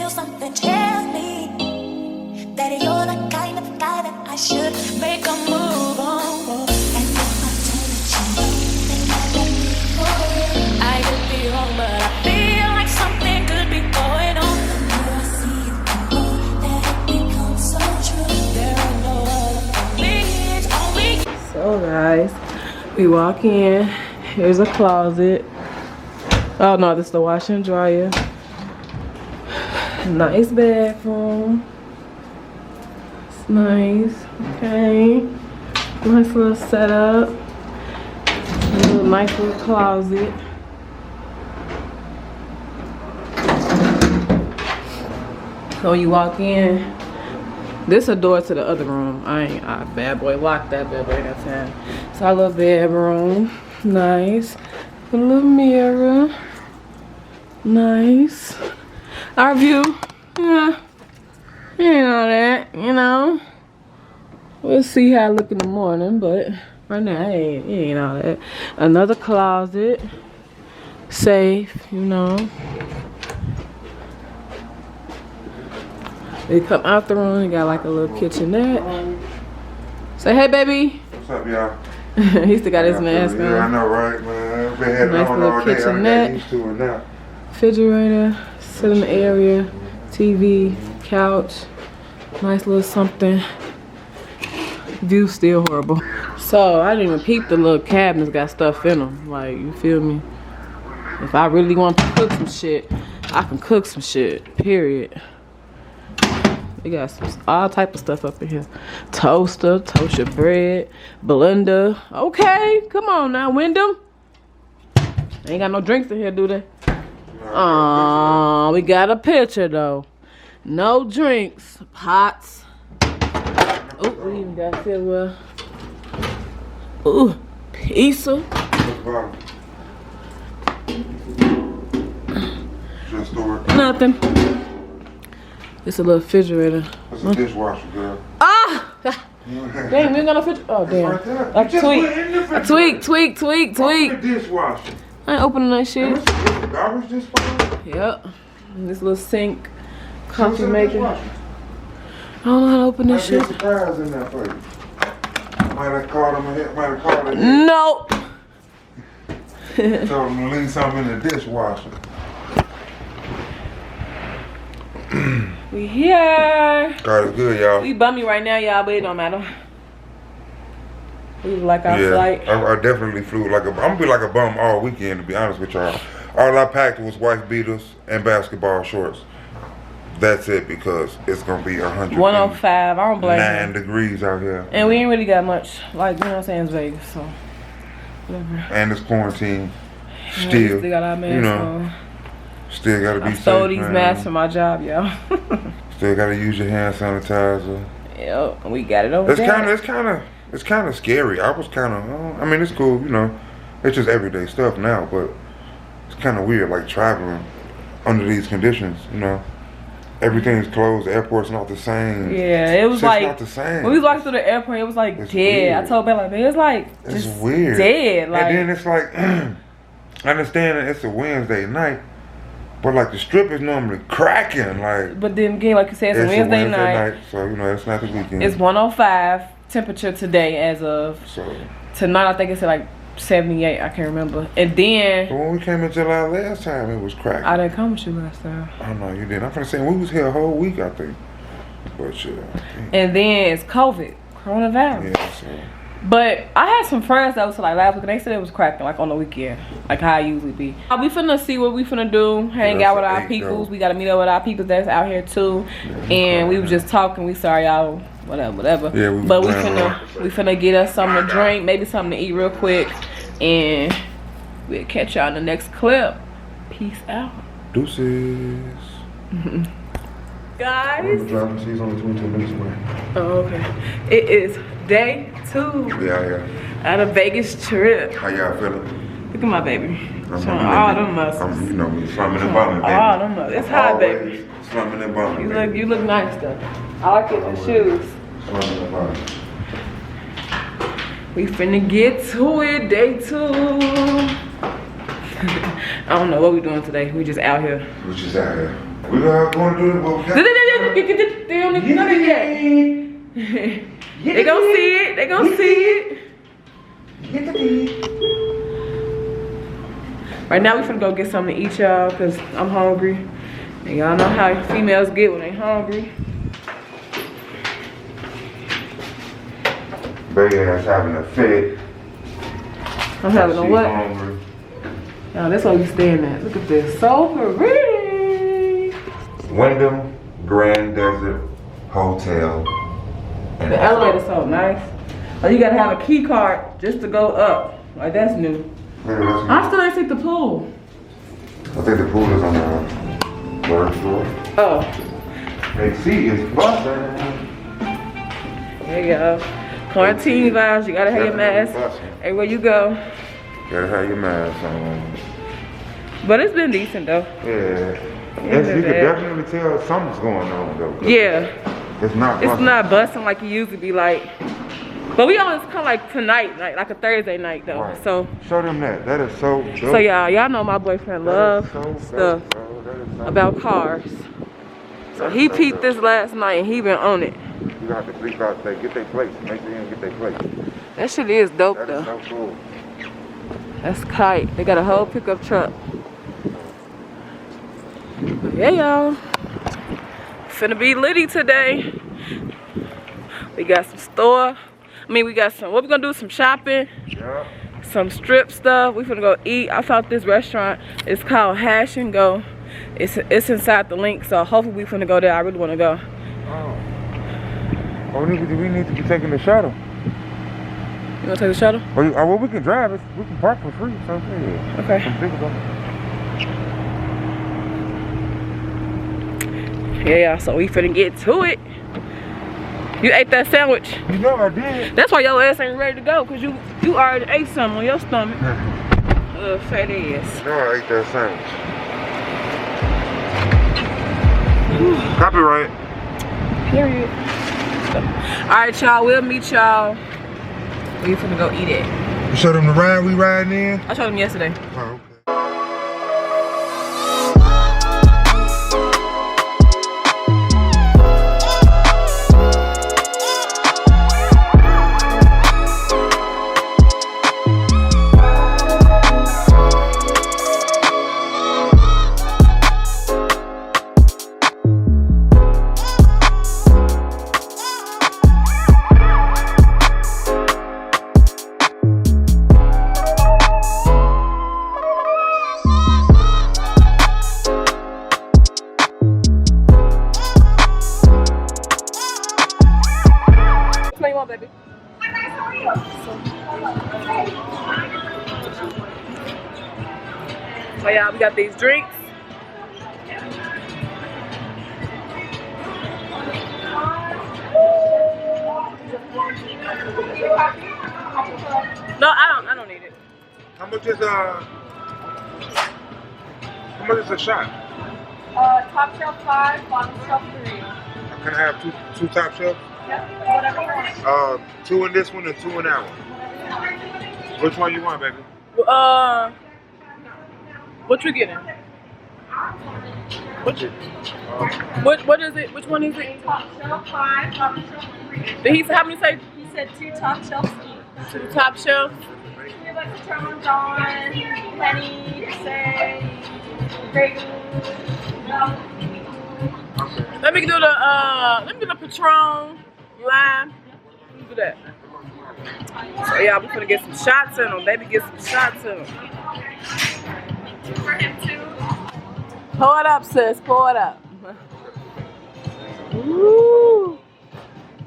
feel something tells me that you're the kind of guy that I should make a move on. And if I don't let you know, then I won't be for real. I could be wrong, but I feel like something could be going on. The more I see you, the more that it becomes so true. There are no other feelings, only. So guys, we walk in. Here's a closet. Oh no, this is the washer and dryer. Nice bathroom. It's nice. Okay. Nice little setup. Nice little closet. So you walk in. This is a door to the other room. I bad boy locked that bad boy that time. It's our little bedroom. Nice. A little mirror. Nice. Our view. Yeah. You know that, you know. We'll see how I look in the morning, but right now, it ain't all that. Another closet. Safe, you know. We come out the room, we got like a little kitchenette. Say hey, baby. What's up, y'all? He still got his mask on. Yeah, I know, right, man? I've been had it Nice on little all day. I kitchenette. got used to it now. Refrigerator, sitting area, TV, couch, nice little something. View still horrible. So I didn't even peep the little cabinets got stuff in them. Like, you feel me? If I really want to cook some shit, I can cook some shit, period. We got all type of stuff up in here. Toaster, toast your bread, blender. Okay, come on now, Wyndham. Ain't got no drinks in here, do they? We got a pitcher though. No drinks, pots. Oh, we even got silverware. Ooh, pizza. Just storage. Nothing. It's a little refrigerator. That's a dishwasher, girl. Ah! Dang, we ain't got no refrigerator. Oh, damn. Right there. Like You just tweak. put it in the A tweak. Open the dishwasher. I ain't opening that shit. The garbage disposal? Yep. And this little sink, coffee What's in the maker. dishwasher? I don't know how to open this Might be a shit. surprise in there for you. Might have called him ahead. Might have called it. Nope. Told him to leave something in the dishwasher. We here. God is good, y'all. We bummy right now, y'all, but it don't matter. We like our flight. I definitely flew like I'm gonna be like a bum all weekend, to be honest with y'all. All I packed was wife beaters and basketball shorts. That's it, because it's gonna be 105. I don't blame 9 you. degrees out here. And we ain't really got much, like, you know what I'm saying, it's Vegas, so whatever. And it's quarantine. Yeah, Still, we still got our masks you know, on. still gotta be I safe. stole these man. masks for my job, y'all. Still gotta use your hand sanitizer. Yep, we got it over It's there. it's kind of scary. I was kind of, I mean, it's cool, you know. It's just everyday stuff now, but it's kind of weird, like traveling under these conditions, you know. Everything's closed. The airport's not the same. Yeah, it was Shit's like not the same. when we was walking through the airport, it was like It's dead. weird. I told Ben like, man, it's like It's just weird. dead. Like, and then it's like, I understand that it's a Wednesday night, but like the strip is normally cracking. Like, but then again, like you said, it's a Wednesday night. so you know it's not the weekend. It's 105 temperature today as of tonight. I think it's at like 78. I can't remember. And then But when we came in July last time, it was cracking. I didn't come with you last time. I know you didn't. I'm finna say we was here a whole week, I think. But shit. And then it's coronavirus. Yeah. So. But I had some friends that was like last week, and they said it was cracking like on the weekend, like how I usually be. We finna see what we finna do. Hang out with our peoples. We gotta meet up with our peoples that's out here too. And we was just talking. We sorry y'all, whatever. Yeah, we finna get us something to drink, maybe something to eat real quick, and we'll catch y'all in the next clip. Peace out. Deuces. Guys. Driving, she's only 22 minutes away. Oh, okay. It is day 2. Yeah. At a Vegas trip. How y'all feeling? Look at my baby. I'm Showing all them muscles. You know me, slumming and bumming, baby. All them muscles. It's hot, baby. Slumming and bumming. You look nice though. I like it in the shoes. Slumming and bumming. We finna get to it, day 2. I don't know what we doing today. We just out here. We just out here. We are going to do what we got. They don't even know that yet. They gonna see it. They gonna see it. Right now we finna go get something to eat, y'all, cause I'm hungry. And y'all know how females get when they hungry. Baby ass having a fit. I'm having a what? Hungry. Now that's where we staying at. Look at this. So pretty. Wyndham Grand Desert Hotel. The elevator's so nice. Oh, you gotta have a key card just to go up. Like that's new. Yeah, I still ain't seen the pool. I think the pool is on the third floor. Oh. AC is busting. There you go. Quarantine vibes. You gotta have your mask everywhere you go. Gotta have your mask on. But it's been decent though. Yeah. Yes, you can definitely tell something's going on though. Yeah. It's not busting. It's not busting like it used to be like. But we always come like tonight, like a Thursday night though. Right. So show them that. That is so dope. So y'all know my boyfriend loves stuff about cars. So he peeped this last night and he been on it. You got to think out there, get their place, make sure you get their place. That shit is dope That though. is so cool. That's kite. They got a whole pickup truck. But yeah, y'all. Finna be litty today. We got some we got some, what we gonna do? Some shopping. Yeah. Some strip stuff. We finna go eat. I found this restaurant. It's called Hash and Go. It's inside the link, so hopefully we finna go there. I really wanna go. Oh, we need to be taking the shuttle. You wanna take the shuttle? Well, we can drive it. We can park for free. So yeah. Okay. Yeah, so we finna get to it. You ate that sandwich? You know I did. That's why your ass ain't ready to go, cause you already ate something on your stomach. Fat ass. You know I ate that sandwich. Copyright. Period. Alright, y'all, we'll meet y'all. We finna go eat it. You showed them the ride we riding in? I showed them yesterday. Oh, okay. Baby. So y'all, we got these drinks. No, I don't need it. How much is a shot? Top shelf 5, bottom shelf 3. Can I have two top shelves? Yep, whatever you want. 2 in this one and 2 in that one. Which one you want, baby? What you getting? What is it? Which one is it? Top shelf 5, bottom shelf 3. Did he how many say? He said 2 top shelves each. 2 top shelf. We have like Patron, Dawn, Penny, Say, Grey Goose. Let me do the Patron lime. Let me do that. So yeah, we gonna get some shots in them. Baby, get some shots in them. For him too. Pour it up, sis. Pour it up. Woo.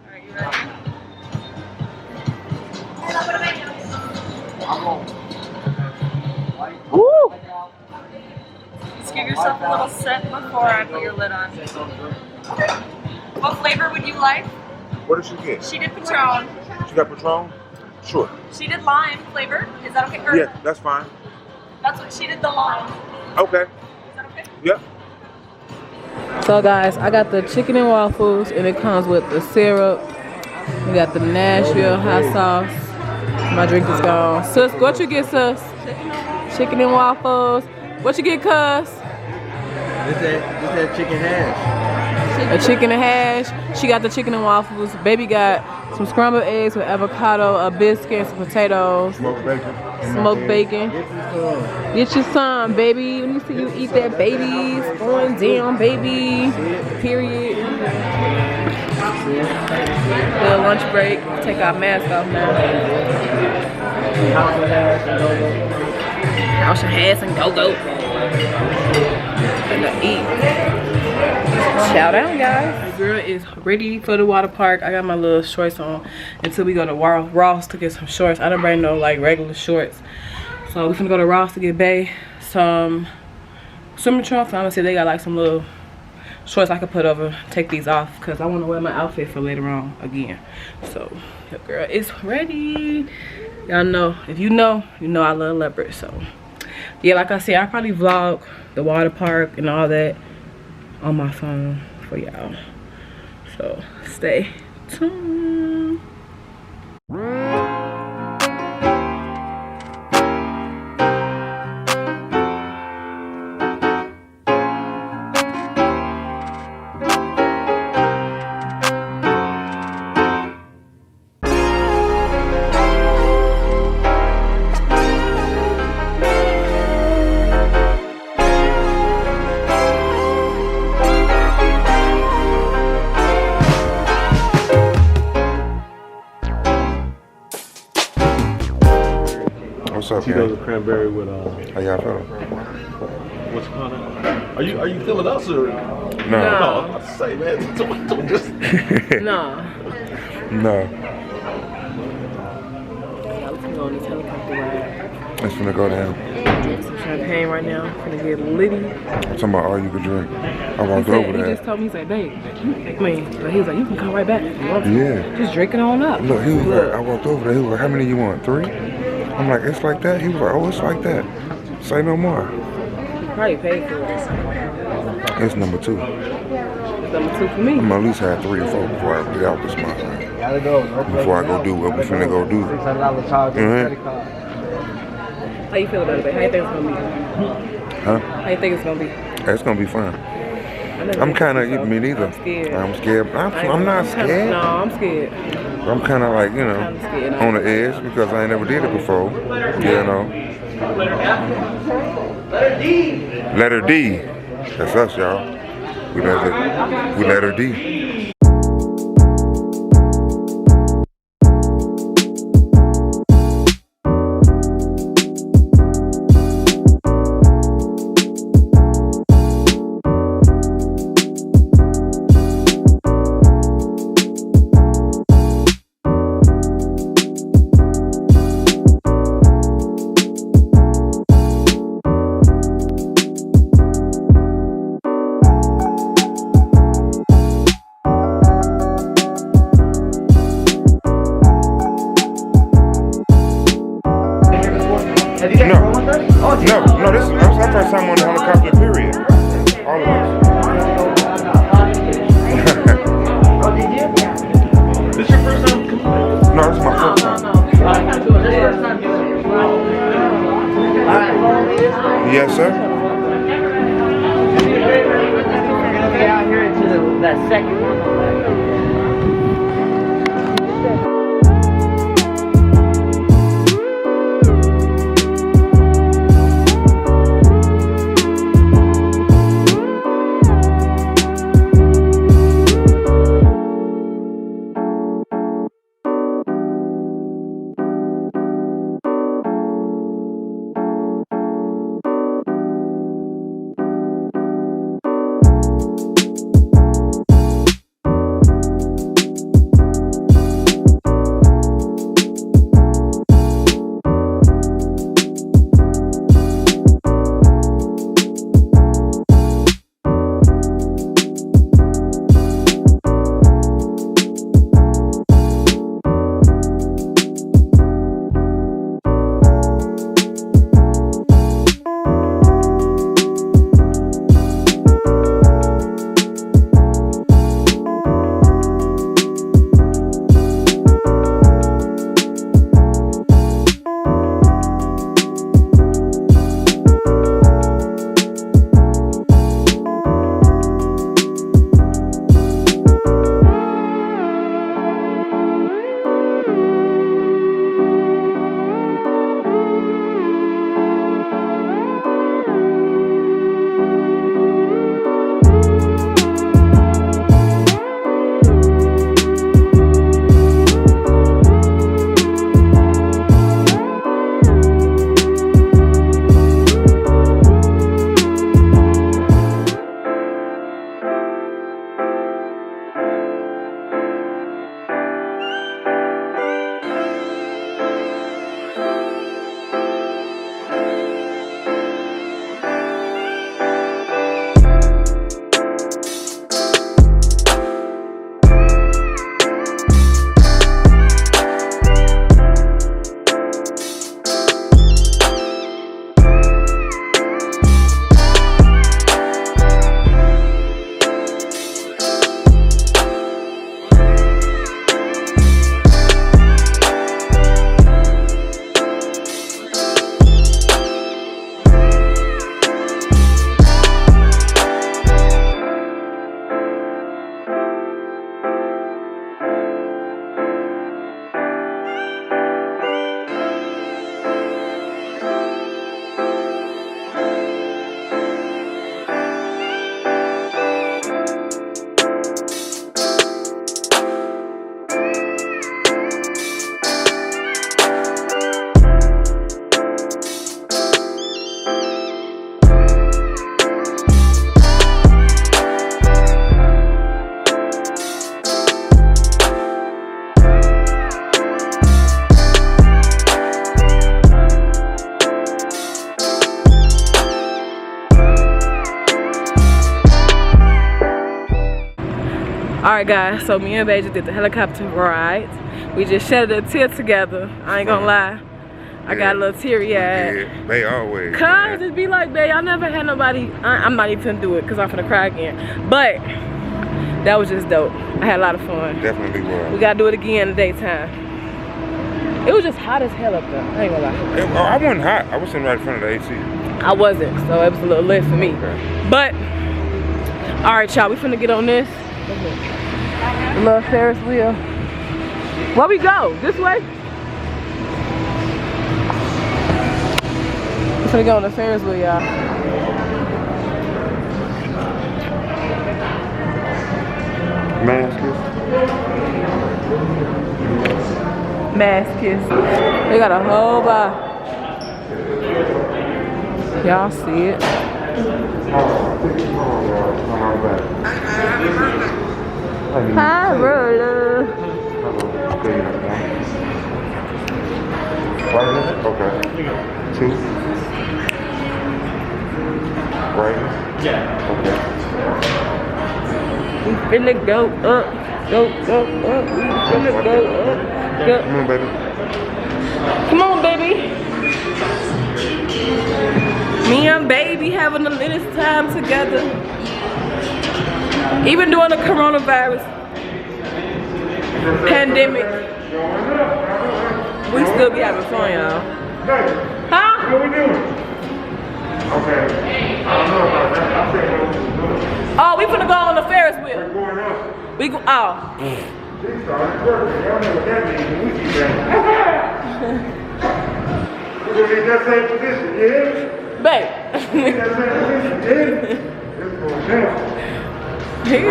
Alright, you ready? Woo. Just give yourself a little sip before I put your lid on. What flavor would you like? What did she get? She did Patron. She got Patron? Sure. She did lime flavor. Is that okay? Or Yeah, that's fine. that's what she did, the lime. Okay. Is that okay? Yep. So guys, I got the chicken and waffles, and it comes with the syrup. We got the Nashville hot sauce. My drink is gone. Sis, what you get, sis? Chicken and waffles. What you get, cuz? This that chicken hash. A chicken and hash. She got the chicken and waffles. Baby got some scrambled eggs with avocado, a biscuit, some potatoes. Smoked bacon. Smoked bacon. Get your some, baby. Let me see you eat that, baby. It's going down, baby. Period. Little lunch break. Take our mask off now. House your ass and go. Gonna eat. Shout out, guys. The girl is ready for the water park. I got my little shorts on until we go to Ross to get some shorts. I don't bring no like regular shorts. So we're gonna go to Ross to get Bae some swimming trunks. I'm gonna see if they got like some little shorts I could put over, take these off because I want to wear my outfit for later on again. So your girl is ready. Y'all know, if you know I love leopard. So yeah, like I said, I probably vlog the water park and all that on my phone for y'all. So stay tuned. What's up, Tito's man? cranberry with How y'all feeling? what's it called? Are you feeling us or? No. No, I was about to say, man, don't just. No. No. Yeah, we can go on this helicopter ride. It's gonna go down. Drink some champagne right now. Finna get litty. Talking about all you could drink. I He walked said, over he there. just told me, he's like, babe, but he was like, you can come right back if you want to. Yeah. Just drink it on up. Look, he was like, I walked over there. He was like, how many you want? 3? I'm like, it's like that? He was like, oh, it's like that. Say no more. Probably paid for it. It's number 2. It's number 2 for me. I'm gonna at least have 3 or 4 before I get out this month. Man. Gotta go. Before I go do what we finna go do. $600 charge on Mhm. credit card. How you feel about it, babe? How you think it's gonna be? Huh? How you think it's gonna be? It's gonna be fun. I never I'm been kind of, before, me neither. I'm scared. I'm scared. I'm not scared. No, I'm scared. I'm kind of like, you know, I'm scared. on the edge because I ain't never did it before. You know. Letter D. That's us, y'all. We letter D. No, this is our first time on the helicopter, period. All of us. Oh, did you? This your first time? No, this is my first time. Yes, sir. We're gonna be out here into that second one. Alright guys, so me and Bae just did the helicopter ride. We just shed a tear together. I ain't gonna lie. I got a little teary eyed. Yeah, Bae always. Cause just be like, Bae, I never had nobody. I'm not even gonna do it because I'm finna cry again. But that was just dope. I had a lot of fun. Definitely was. We gotta do it again in the daytime. It was just hot as hell up there. I ain't gonna lie. I wasn't hot. I was sitting right in front of the AC. I wasn't, so it was a little lit for me. Okay. But alright y'all, we finna get on this. The little Ferris wheel. Where we go? This way? We finna go on the Ferris wheel, y'all. Mask Mass kiss. They got a whole bar. Y'all see it. Hi, roller. Okay. 2. Right? Yeah. Okay. We finna go up. Go up. We finna go up. Go. Come on, baby. Come on, baby. Me and baby having the latest time together. Even during the coronavirus pandemic, we still be having fun, y'all. Huh? What we doing? Okay. I don't know about that. I'm saying what we're doing. Oh, we finna go on the Ferris wheel. We're going up. We go. Oh. She started working. Y'all know what that means when we see that. We're gonna get that same position, yeah? Babe. That same position, yeah? It's going down. He's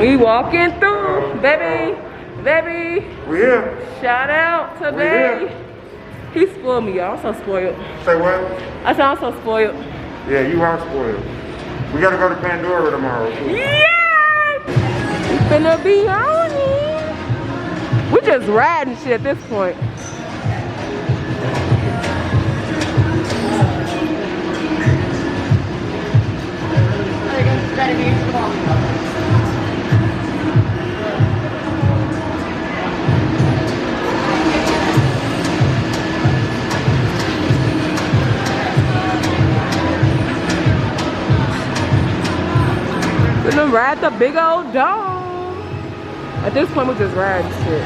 we walking through, baby. We here. Shout out to We baby. here. He spoiled me, y'all. I'm so spoiled. Say what? I said I'm so spoiled. Yeah, you are spoiled. We gotta go to Pandora tomorrow, too. Yeah! We finna be on it. We just riding shit at this point. Gonna ride the big old dome. At this point, we just riding shit.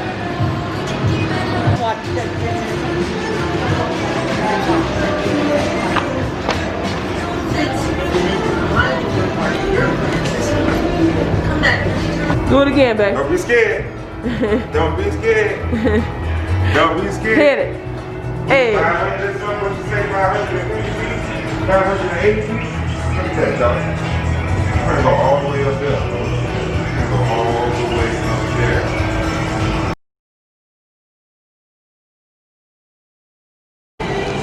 Do it again, babe. Don't be scared. Don't be scared. Don't be scared. Hit it. Hey. 500 is what you say, 520 feet, 580 feet. Let me tell you, y'all. I'm gonna go all the way up there. I'm gonna go all the way up there.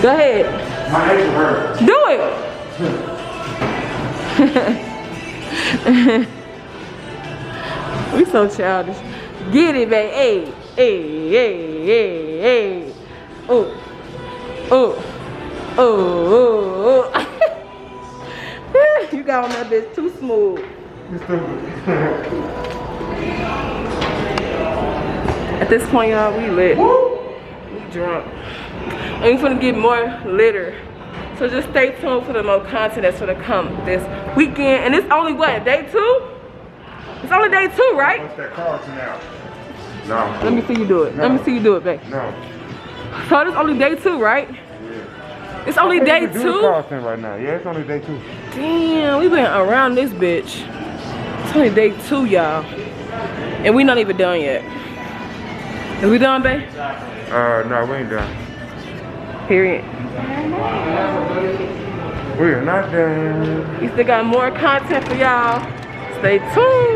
Go ahead. My ankle hurts. Do it. We so childish. Get it, babe. Hey, hey, hey, hey, hey. Oh, oh, oh, oh. You got on that bitch too smooth. At this point, y'all, we lit. We drunk. And we finna get more litter. So just stay tuned for the more content that's gonna come this weekend. And it's only what, day 2? It's only day 2, right? What's that Carlton out? No. Let me see you do it. No. Let me see you do it, babe. No. So it's only day 2, right? Yeah. It's only day 2? Carlton right now. Yeah, it's only day 2. Damn, we been around this bitch. It's only day 2, y'all. And we not even done yet. Is we done, babe? No, we ain't done. Period. We are not done. We still got more content for y'all. Stay tuned.